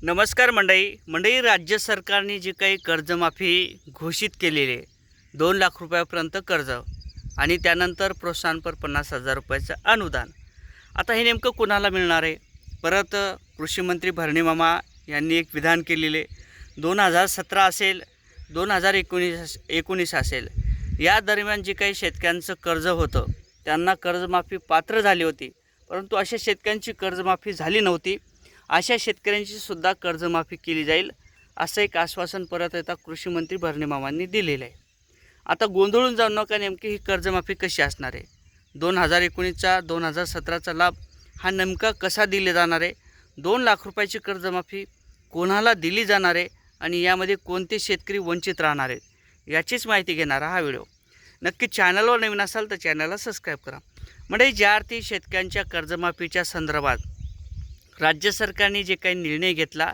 नमस्कार मंडळी, राज्य सरकारने जी काही कर्जमाफी घोषित केलेली आहे 2 लाख रुपयापर्यंत कर्ज आणि त्यानंतर प्रोत्साहनपर 50,000 रुपयाचं अनुदान. आता हे नेमकं कुणाला मिळणार आहे? परत कृषी मंत्री भरणे मामा यांनी एक विधान केलेले 2017 असेल 2019 असेल या दरम्यान जे काही शेतकऱ्यांचं कर्ज होतं त्यांना कर्जमाफी पात्र झाली होती, परंतु अशा शेतकऱ्यांची कर्जमाफी झाली नव्हती. अशा शेतकऱ्यांची सुद्धा कर्जमाफी केली जाईल असं एक आश्वासन परत एकदा कृषी मंत्री भरणे मामांनी दिलेलं आहे. आता गोंधळून जाऊ नका, नेमकी ही कर्जमाफी कशी असणार आहे, 2019चा 2017चा लाभ हा नेमका कसा दिले जाणार आहे, 2 लाख रुपयाची कर्जमाफी कोणाला दिली जाणार आहे आणि यामध्ये कोणते शेतकरी वंचित राहणार आहेत याचीच माहिती घेणारा हा व्हिडिओ. नक्की चॅनलवर नवीन असाल तर चॅनलला सबस्क्राईब करा. म्हणजे ज्या अर्थी शेतकऱ्यांच्या कर्जमाफीच्या संदर्भात राज्य सरकारने जे काही निर्णय घेतला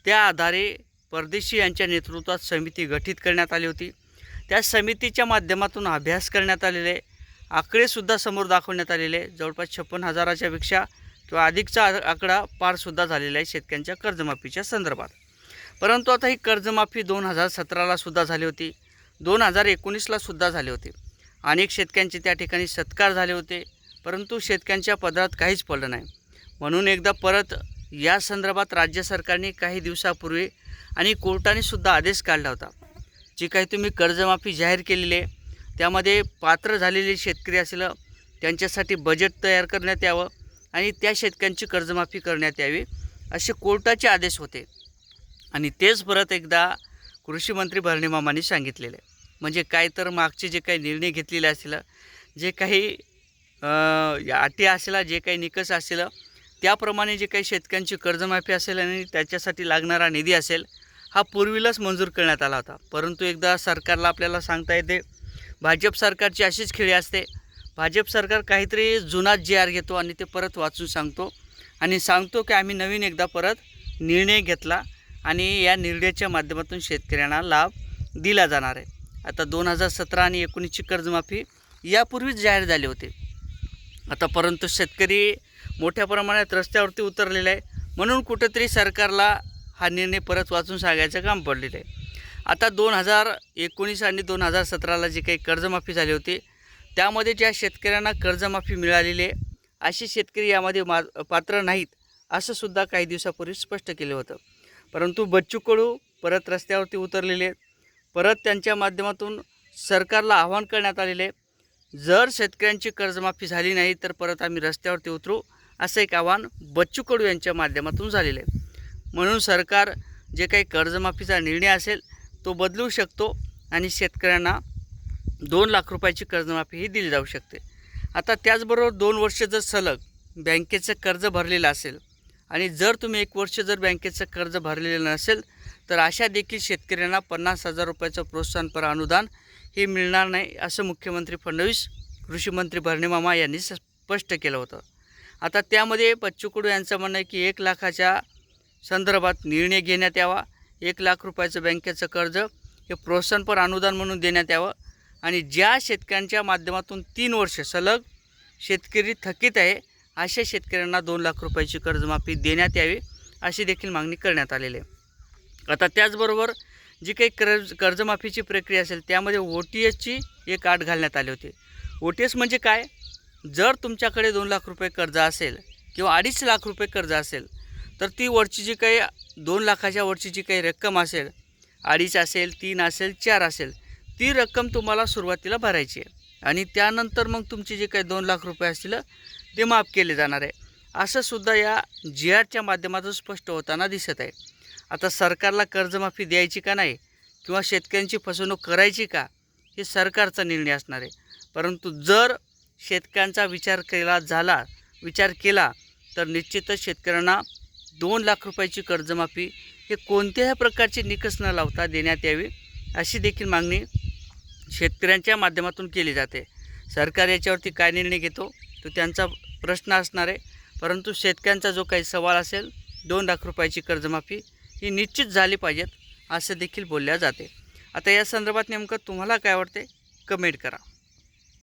त्या आधारे परदेशी यांच्या नेतृत्वात समिती गठीत करण्यात आली होती. त्या समितीच्या माध्यमातून अभ्यास करण्यात आलेले आकडेसुद्धा समोर दाखवण्यात आलेले जवळपास 56,000च्या पेक्षा किंवा अधिकचा आकडा पारसुद्धा झालेला आहे शेतकऱ्यांच्या कर्जमाफीच्या संदर्भात. परंतु आता ही कर्जमाफी 2017ला सुद्धा झाली होती, 2019ला सुद्धा झाली होती. अनेक शेतकऱ्यांचे त्या ठिकाणी सत्कार झाले होते, परंतु शेतकऱ्यांच्या पदरात काहीच पडलं नाही. म्हणून एकदा परत या संदर्भात राज्य सरकारने काही दिवसापूर्वी आणि कोर्टाने सुद्धा आदेश काढला होता. जी काही तुम्ही कर्जमाफी जाहीर केलेली आहे त्यामध्ये पात्र झालेले शेतकरी असेल त्यांच्यासाठी बजेट तयार करण्यात यावं आणि त्या शेतकऱ्यांची कर्जमाफी करण्यात यावी असे कोर्टाचे आदेश होते. आणि तेच परत एकदा कृषी मंत्री भरणे मामांनी सांगितलेले आहे. म्हणजे काय तर मागचे जे काही निर्णय घेतलेले असेल, जे काही अटी असेल, जे काही निकष असेल त्याप्रमाणे जे काही शेतकऱ्यांची कर्जमाफी असेल आणि त्याच्यासाठी लागणारा निधी असेल हा पूर्वीलाच मंजूर करण्यात आला होता. परंतु एकदा सरकारला आपल्याला सांगता येते भाजप सरकारची अशीच खेळी असते. भाजप सरकार काहीतरी जुना GR घेतो आणि ते परत वाचून सांगतो की आम्ही नवीन एकदा परत निर्णय घेतला आणि या निर्णयाच्या माध्यमातून शेतकऱ्यांना लाभ दिला जाणार आहे. आता 2017 आणि 2019ची कर्जमाफी यापूर्वीच जाहीर झाली होती. आता परंतु शेतकरी मोठ्या प्रमाणात रस्त्यावरती उतरलेला आहे, म्हणून कुठंतरी सरकारला हा निर्णय परत वाचून सांगायचं काम पडलेलं आहे. आता 2019 आणि 2017ला जी काही कर्जमाफी झाली होती त्यामध्ये ज्या शेतकऱ्यांना कर्जमाफी मिळालेली आहे असे शेतकरी यामध्ये पात्र नाहीत असं सुद्धा काही दिवसापूर्वी स्पष्ट केलं होतं. परंतु बच्चू कडू परत रस्त्यावरती उतरलेले आहेत. परत त्यांच्या माध्यमातून सरकारला आवाहन करण्यात आलेले आहे, जर शेतकऱ्यांची कर्जमाफी झाली नाही तर परत आम्ही रस्त्यावरती उतरू असं एक आवाहन बच्चू कडू यांच्या माध्यमातून झालेलं आहे. म्हणून सरकार जे काही कर्जमाफीचा निर्णय असेल तो बदलू शकतो आणि शेतकऱ्यांना 2 लाख रुपयाची कर्जमाफी ही दिली जाऊ शकते. आता त्याचबरोबर 2 वर्ष जर सलग बँकेचं कर्ज भरलेलं असेल आणि जर तुम्ही 1 वर्ष जर बँकेचं कर्ज भरलेलं नसेल तर अशा देखील शेतकऱ्यांना 50,000 रुपयाचं प्रोत्साहनपर अनुदान हे मिळणार नाही असं मुख्यमंत्री फडणवीस, कृषी मंत्री भरणे मामा यांनी स्पष्ट केलं होतं. आता त्यामध्ये बच्चू कडू यांचं म्हणणं आहे की 1 लाखाच्या संदर्भात निर्णय घेण्यात यावा, 1 लाख रुपयाचं बँकेचं कर्ज हे प्रोत्साहनपर अनुदान म्हणून देण्यात यावं आणि ज्या शेतकऱ्यांच्या माध्यमातून 3 वर्ष सलग शेतकरी थकीत आहे अशा शेतकऱ्यांना 2 लाख रुपयाची कर्जमाफी देण्यात यावी अशी देखील मागणी करण्यात आलेली आहे. आता त्याचबरोबर जी काही कर्जमाफीची प्रक्रिया असेल त्यामध्ये OTSची एक अट घालण्यात आली होती. OTS म्हणजे काय, जर तुमच्याकडे 2 लाख रुपये कर्ज असेल किंवा 2.5 लाख रुपये कर्ज असेल तर ती वरची जी काही 2 लाखाच्या वरची जी काही रक्कम असेल, 2.5 असेल, 3 असेल, 4 असेल, ती रक्कम तुम्हाला सुरुवातीला भरायची आहे आणि त्यानंतर मग तुमचे जे काही 2 लाख रुपये असतील ते माफ केले जाणार आहे असं सुद्धा या GRच्या माध्यमातून स्पष्ट होताना दिसत आहे. आता सरकारला कर्जमाफी द्यायची का नाही किंवा शेतकऱ्यांची फसवणूक करायची का हे सरकारचा निर्णय असणार आहे. परंतु जर शेतकऱ्यांचा विचार केला तर निश्चितच शेतकऱ्यांना 2 लाख रुपयाची कर्जमाफी हे कोणत्याही प्रकारचे निकष न लावता देण्यात यावी अशी देखील मागणी शेतकऱ्यांच्या माध्यमातून केली जाते. सरकार याच्यावरती काय निर्णय घेतो तो त्यांचा प्रश्न असणार आहे, परंतु शेतकऱ्यांचा जो काही सवाल असेल 2 लाख रुपयाची कर्जमाफी ही निश्चित झाली पाहिजेत असं देखील बोलल्या जाते. आता या संदर्भात नेमकं तुम्हाला काय वाटते कमेंट करा.